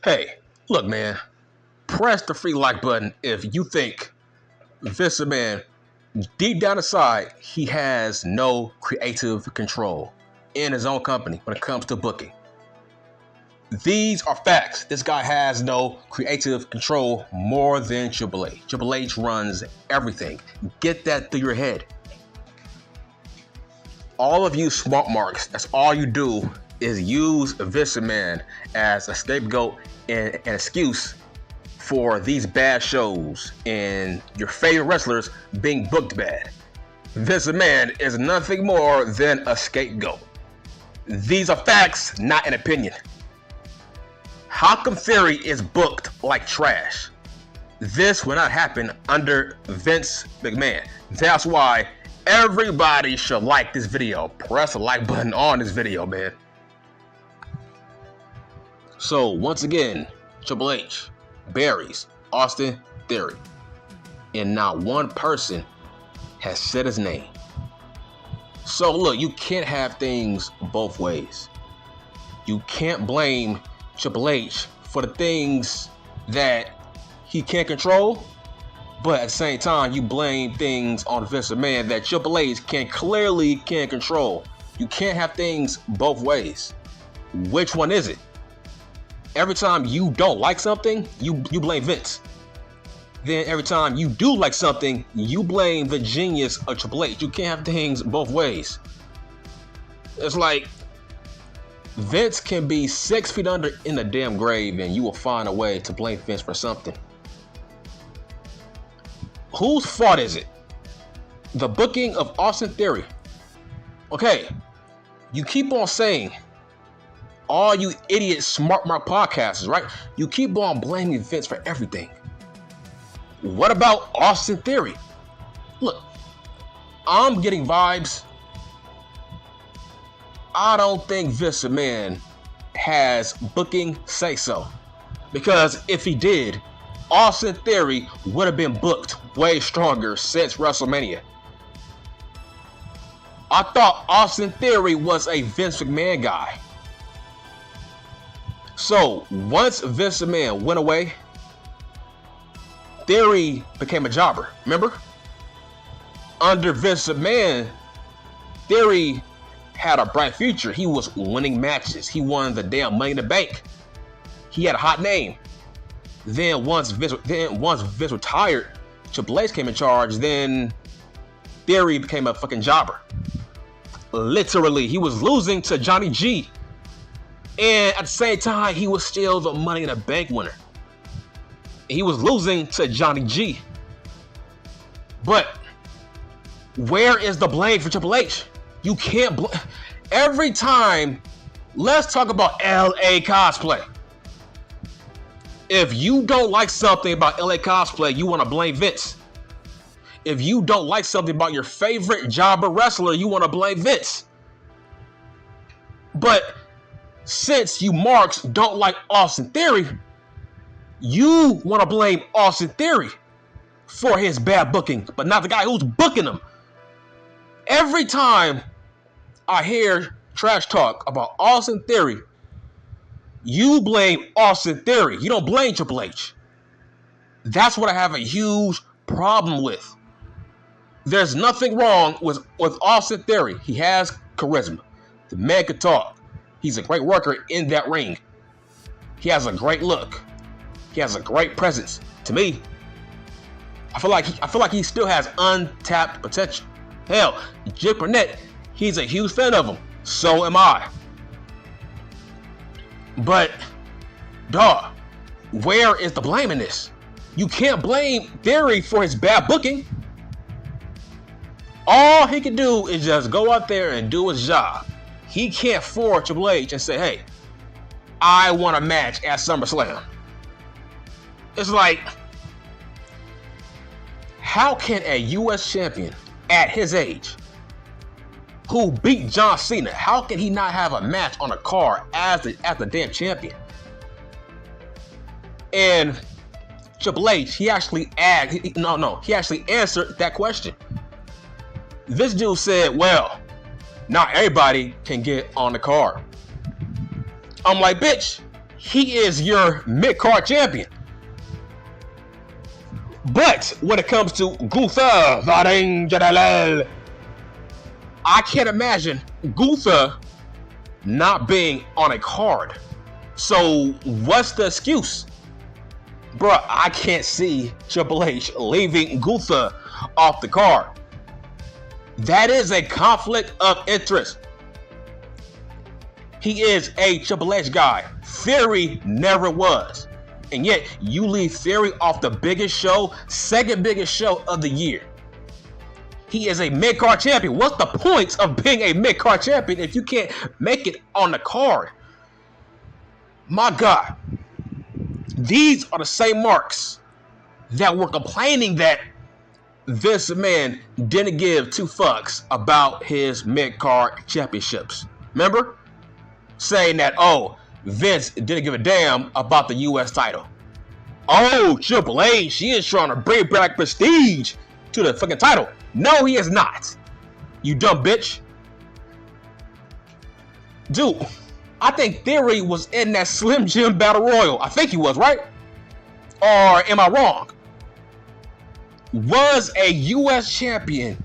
Hey, look, man, press the free like button if you think Vince McMahon, deep down inside, he has no creative control in his own company when it comes to booking. These are facts. This guy has no creative control more than Triple H. Triple H runs everything. Get that through your head. All of you smart marks, that's all you do is use Vince McMahon as a scapegoat and an excuse for these bad shows and your favorite wrestlers being booked bad. Vince McMahon is nothing more than a scapegoat. These are facts, not an opinion. How come Theory is booked like trash? This will not happen under Vince McMahon. That's why everybody should like this video. Press the like button on this video, man. So once again, Triple H buries Austin Theory, and not one person has said his name. So look, you can't have things both ways. You can't blame Triple H for the things that he can't control, but at the same time you blame things on Vince McMahon that Triple H can't control. You can't have things both ways. Which one is it? Every time you don't like something, you blame Vince. Then every time you do like something, you blame the genius of Triple H. You can't have things both ways. It's like Vince can be 6 feet under in the damn grave and you will find a way to blame Vince for something. Whose fault is it? The booking of Austin Theory. Okay, you keep on saying, all you idiot smart mark podcasters, right? You keep on blaming Vince for everything. What about Austin Theory? Look, I'm getting vibes. I don't think Vince McMahon has booking say so. Because if he did, Austin Theory would have been booked way stronger since WrestleMania. I thought Austin Theory was a Vince McMahon guy. So once Vince McMahon went away, Theory became a jobber. Remember? Under Vince McMahon, Theory had a bright future. He was winning matches. He won the damn Money in the Bank. He had a hot name. Then once Vince retired, Triple H came in charge. Then Theory became a fucking jobber. Literally, he was losing to Johnny G. And at the same time, he was still the Money in the Bank winner. He was losing to Johnny G. But where is the blame for Triple H? You can't every time. Let's talk about LA cosplay. If you don't like something about LA cosplay, you want to blame Vince. If you don't like something about your favorite jobber wrestler, you want to blame Vince. But since you marks don't like Austin Theory, you want to blame Austin Theory for his bad booking, but not the guy who's booking him. Every time I hear trash talk about Austin Theory, you blame Austin Theory. You don't blame Triple H. That's what I have a huge problem with. There's nothing wrong with Austin Theory. He has charisma. The man can talk. He's a great worker in that ring. He has a great look. He has a great presence. To me, I feel like he still has untapped potential. Hell, Jim Cornette, he's a huge fan of him. So am I. But, dawg, where is the blame in this? You can't blame Theory for his bad booking. All he can do is just go out there and do his job. He can't force Triple H and say, hey, I want a match at SummerSlam. It's like, how can a U.S. champion at his age, who beat John Cena, how can he not have a match on a card as the damn champion? And Triple H, he actually answered that question. This dude said, well, not everybody can get on the card. I'm like, bitch, he is your mid-card champion. But when it comes to Gunther, I can't imagine Gunther not being on a card. So what's the excuse? Bruh, I can't see Triple H leaving Gunther off the card. That is a conflict of interest. He is a Triple H guy. Theory never was. And yet, you leave Theory off the biggest show, second biggest show of the year. He is a mid-card champion. What's the point of being a mid-card champion if you can't make it on the card? My God. These are the same marks that were complaining that this man didn't give two fucks about his mid-card championships. Remember? Saying that, oh, Vince didn't give a damn about the U.S. title. Oh, Triple H, he is trying to bring back prestige to the fucking title. No, he is not. You dumb bitch. Dude, I think Theory was in that Slim Jim Battle Royal. I think he was, right? Or am I wrong? Was a U.S. champion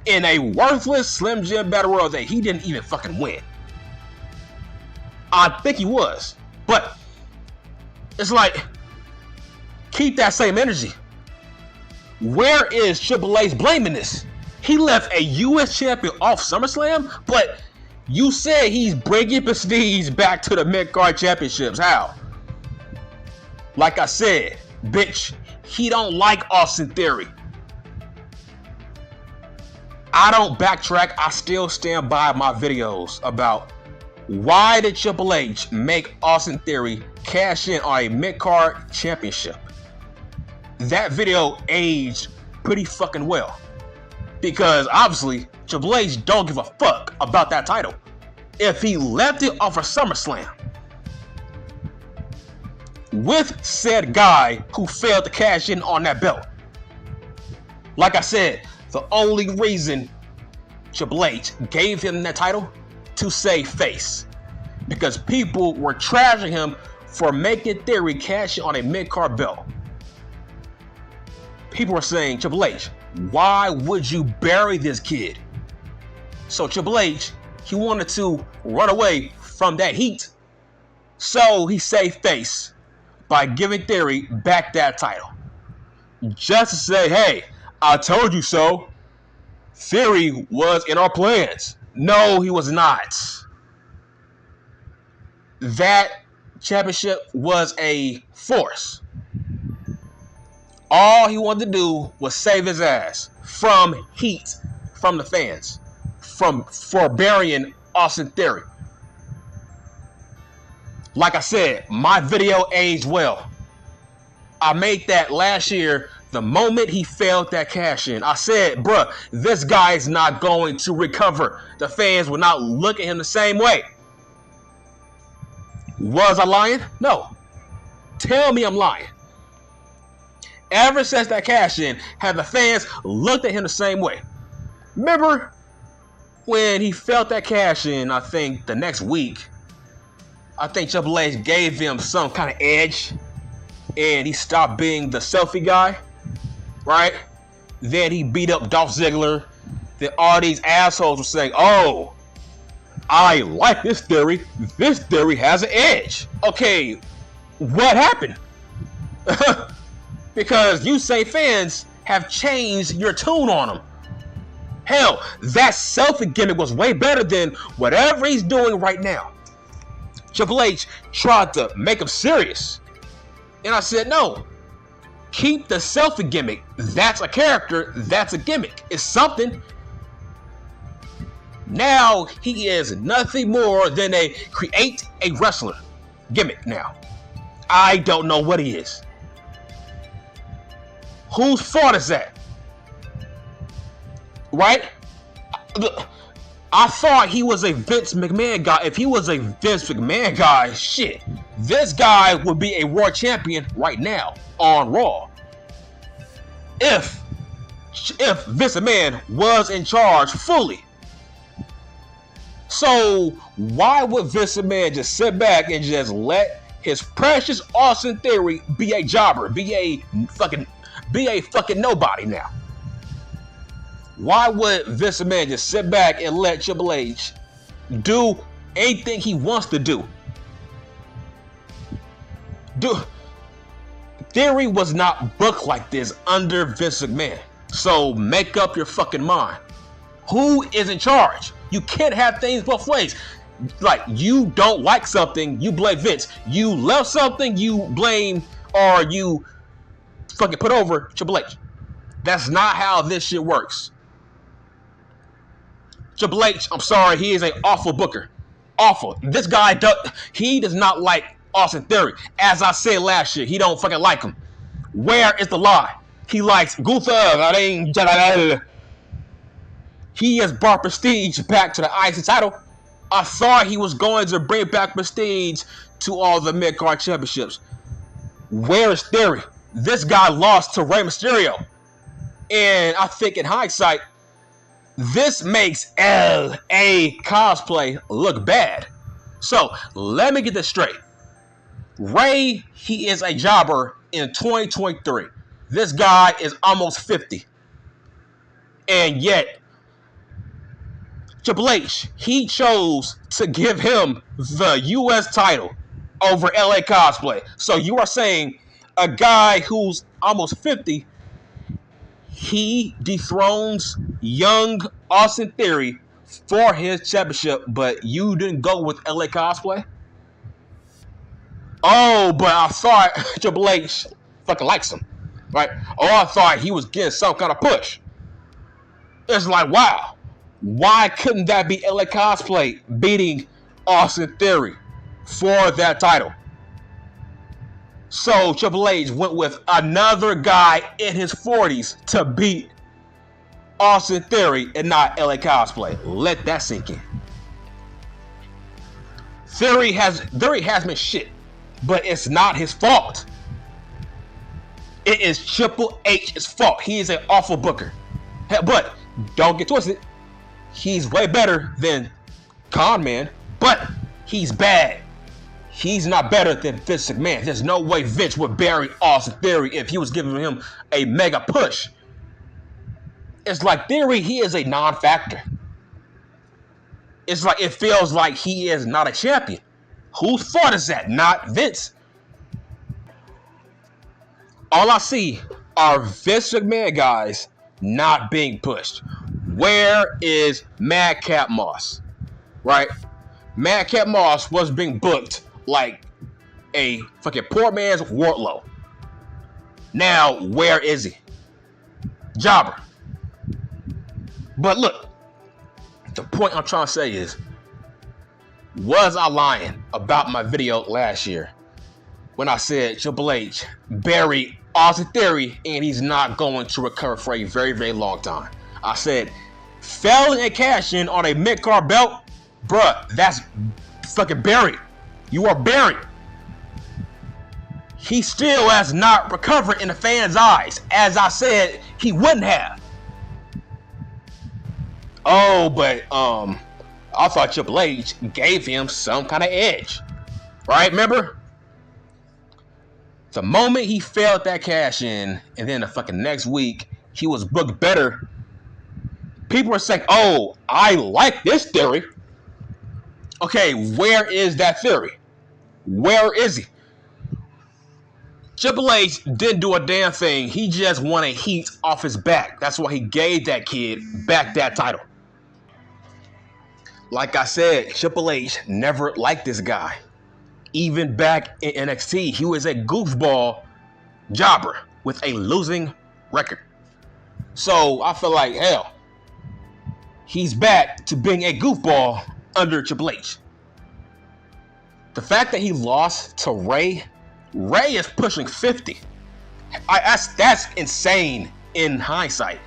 in a worthless Slim Jim Battle Royal that he didn't even fucking win. I think he was. But it's like, keep that same energy. Where is Triple H blaming this? He left a U.S. champion off SummerSlam, but you said he's bringing prestige back to the mid-card championships. How? Like I said, bitch, he don't like Austin Theory. I don't backtrack. I still stand by my videos about why did Triple H make Austin Theory cash in on a mid-card championship. That video aged pretty fucking well. Because obviously, Triple H don't give a fuck about that title. If he left it off of SummerSlam with said guy who failed to cash in on that belt. Like I said, the only reason Triple H gave him that title to save face. Because people were trashing him for making Theory cash in on a mid-card belt. People were saying, Triple H, why would you bury this kid? So Triple H, he wanted to run away from that heat. So he saved face by giving Theory back that title. Just to say, hey, I told you so. Theory was in our plans. No, he was not. That championship was a force. All he wanted to do was save his ass from heat from the fans, for burying Austin Theory. Like I said, my video aged well. I made that last year. The moment he failed that cash in, I said, bruh, this guy is not going to recover. The fans will not look at him the same way. Was I lying? No. Tell me I'm lying. Ever since that cash in, have the fans looked at him the same way? Remember when he felt that cash in, I think the next week, I think Triple H gave him some kind of edge and he stopped being the selfie guy, right? Then he beat up Dolph Ziggler. Then all these assholes were saying, oh, I like this theory. This theory has an edge. Okay, what happened? Because you say fans have changed your tune on him. Hell, that selfie gimmick was way better than whatever he's doing right now. Triple H tried to make him serious. And I said, no. Keep the selfie gimmick. That's a character. That's a gimmick. It's something. Now he is nothing more than a create a wrestler gimmick now. I don't know what he is. Whose fault is that? Right? I thought he was a Vince McMahon guy. If he was a Vince McMahon guy, shit, this guy would be a Raw champion right now on Raw. If Vince McMahon was in charge fully. So why would Vince McMahon just sit back and just let his precious Austin Theory be a jobber, be a fucking nobody now? Why would Vince McMahon just sit back and let Triple H do anything he wants to do? Theory was not booked like this under Vince McMahon. So make up your fucking mind. Who is in charge? You can't have things both ways. Like, you don't like something, you blame Vince. You love something, you blame or you fucking put over Triple H. That's not how this shit works. Triple H, I'm sorry, he is an awful booker. Awful. This guy does not like Austin Theory. As I said last year, he don't fucking like him. Where is the lie? He likes Gunther. He has brought Prestige back to the IC title. I thought he was going to bring back Prestige to all the mid-card championships. Where is Theory? This guy lost to Rey Mysterio. And I think in hindsight, this makes LA Cosplay look bad. So, let me get this straight. Rey, he is a jobber in 2023. This guy is almost 50. And yet, Triple H, he chose to give him the US title over LA Cosplay. So you are saying a guy who's almost 50, he dethrones young Austin Theory for his championship, but you didn't go with LA Cosplay? Oh, but I thought Triple H fucking likes him, right? Oh, I thought he was getting some kind of push. It's like, wow. Why couldn't that be LA Cosplay beating Austin Theory for that title? So Triple H went with another guy in his 40s to beat Austin Theory and not LA Cosplay. Let that sink in. Theory has been shit, but it's not his fault. It is Triple H's fault. He is an awful booker. But don't get twisted. He's way better than Con Man, but he's bad. He's not better than Vince McMahon. There's no way Vince would bury Austin Theory if he was giving him a mega push. It's like Theory, he is a non-factor. It's like it feels like he is not a champion. Whose fault is that? Not Vince. All I see are Vince McMahon guys not being pushed. Where is Madcap Moss? Right? Madcap Moss was being booked like a fucking poor man's Wardlow. Now, where is he? Jobber. But look, the point I'm trying to say is, was I lying about my video last year when I said Triple H buried Austin Theory and he's not going to recover for a very, very long time? I said, failing a cash in on a mid-card belt, bruh, that's fucking buried. You are buried. He still has not recovered in the fans' eyes, as I said he wouldn't have. Oh, but I thought Triple H gave him some kind of edge, right? Remember? The moment he failed that cash in, and then the fucking next week he was booked better, people were saying, oh, I like this theory. Okay, where is that theory? Where is he? Triple H didn't do a damn thing. He just wanted heat off his back. That's why he gave that kid back that title. Like I said, Triple H never liked this guy. Even back in NXT, he was a goofball jobber with a losing record. So I feel like, hell, he's back to being a goofball under Triple H. The fact that he lost to Rey is pushing 50. That's insane in hindsight.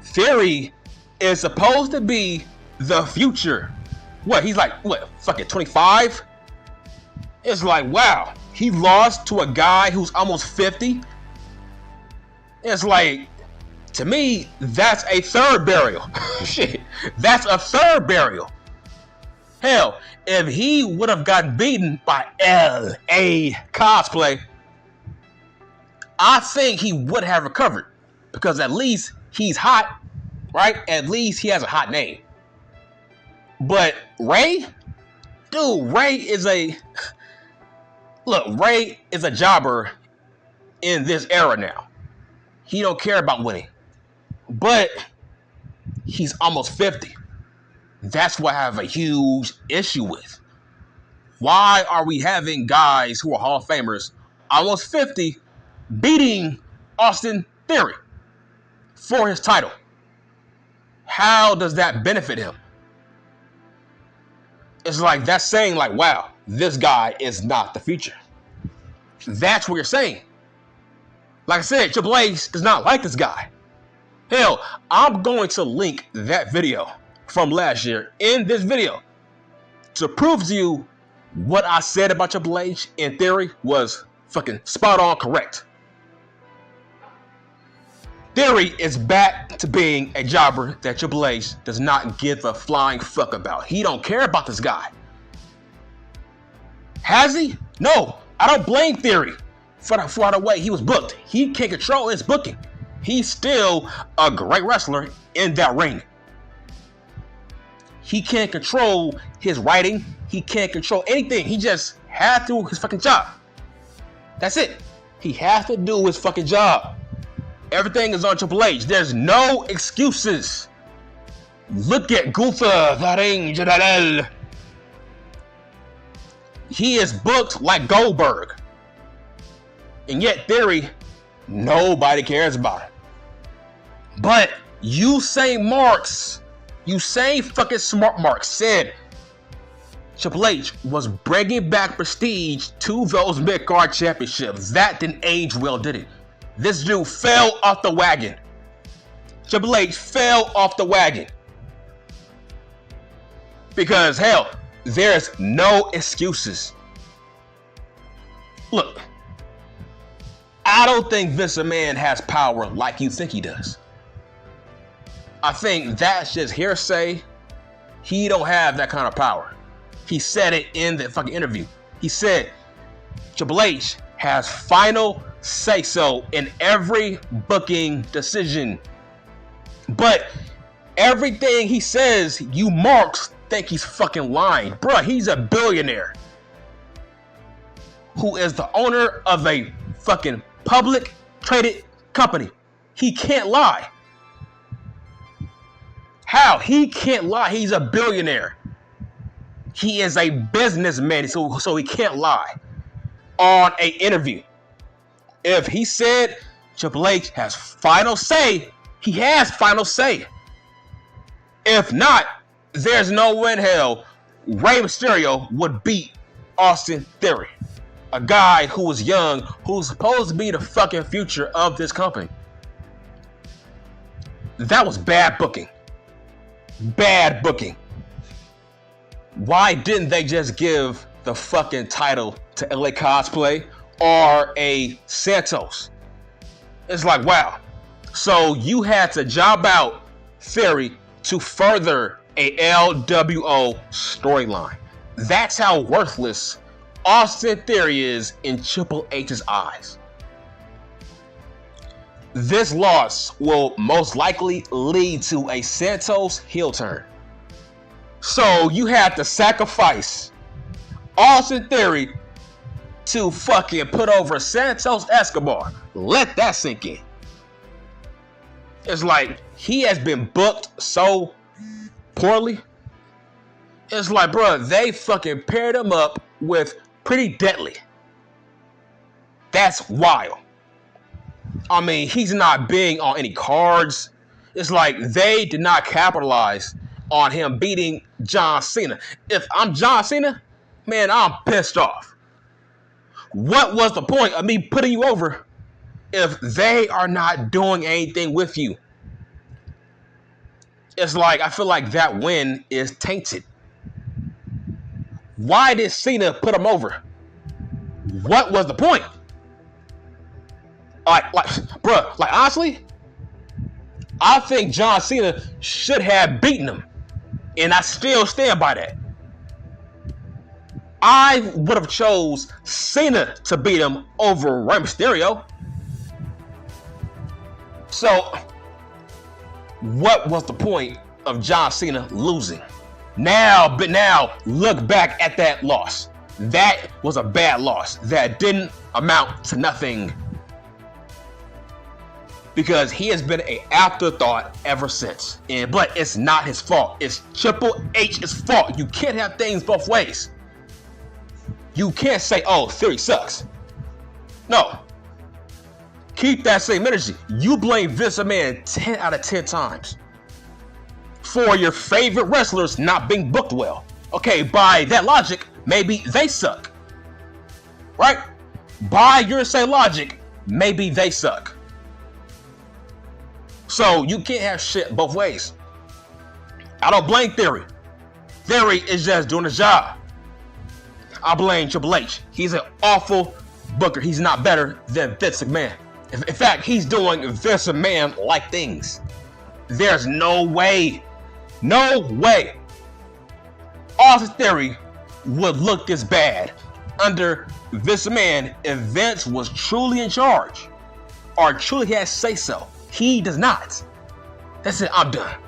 Theory is supposed to be the future. What, he's like, what, fucking 25? It's like, wow, he lost to a guy who's almost 50. It's like, to me, that's a third burial. Shit, that's a third burial. Hell, if he would have gotten beaten by LA Cosplay, I think he would have recovered. Because at least he's hot, right? At least he has a hot name. But Ray? Dude, Ray is a jobber in this era now. He don't care about winning. But he's almost 50. That's what I have a huge issue with. Why are we having guys who are Hall of Famers almost 50 beating Austin Theory for his title? How does that benefit him? It's like that's saying like, wow, this guy is not the future. That's what you're saying. Like I said, Triple H does not like this guy. Hell, I'm going to link that video from last year in this video to prove to you what I said about Triple H in Theory was fucking spot on correct. Theory is back to being a jobber that Triple H does not give a flying fuck about. He don't care about this guy. Has he? No, I don't blame Theory for the way he was booked. He can't control his booking. He's still a great wrestler in that ring. He can't control his writing. He can't control anything. He just has to do his fucking job. That's it. He has to do his fucking job. Everything is on Triple H. There's no excuses. Look at Gunther, the Ring General. He is booked like Goldberg. And yet Theory, nobody cares about it. But Usain fucking Smart Marks said Triple H was bringing back prestige to those mid-card championships. That didn't age well, did it? This dude fell off the wagon. Triple H fell off the wagon. Because, hell, there's no excuses. Look, I don't think Vince McMahon has power like you think he does. I think that's just hearsay. He don't have that kind of power. He said it in the fucking interview. He said Triple H has final say-so in every booking decision. But everything he says, you marks think he's fucking lying. Bruh, he's a billionaire who is the owner of a fucking public traded company. He can't lie. How? He can't lie. He's a billionaire. He is a businessman, so he can't lie on an interview. If he said Triple H has final say, he has final say. If not, there's no way in hell Rey Mysterio would beat Austin Theory, a guy who was young, who's supposed to be the fucking future of this company. That was bad booking. Bad booking. Why didn't they just give the fucking title to LA Cosplay or a Santos? It's like, wow. So you had to job out Theory to further a LWO storyline. That's how worthless Austin Theory is in Triple H's eyes. This loss will most likely lead to a Santos heel turn. So you had to sacrifice Austin Theory to fucking put over Santos Escobar. Let that sink in. It's like he has been booked so poorly. It's like, bro, they fucking paired him up with Pretty Deadly. That's wild. I mean, he's not being on any cards. It's like they did not capitalize on him beating John Cena. If I'm John Cena, man, I'm pissed off. What was the point of me putting you over if they are not doing anything with you? It's like, I feel like that win is tainted. Why did Cena put him over? What was the point? Like honestly, I think John Cena should have beaten him. And I still stand by that. I would have chose Cena to beat him over Rey Mysterio. So, what was the point of John Cena losing? Now look back at that loss. That was a bad loss. That didn't amount to nothing. Because he has been an afterthought ever since. But it's not his fault. It's Triple H's fault. You can't have things both ways. You can't say, oh, Theory sucks. No. Keep that same energy. You blame Vince McMahon 10 out of 10 times for your favorite wrestlers not being booked well. Okay, by that logic, maybe they suck. Right? By your same logic, maybe they suck. So you can't have shit both ways. I don't blame Theory. Theory is just doing his job. I blame Triple H. He's an awful booker. He's not better than Vince McMahon. In fact, he's doing Vince McMahon-like things. There's no way Austin Theory would look this bad under Vince McMahon if Vince was truly in charge or truly had say-so. He does not. That's it. I'm done.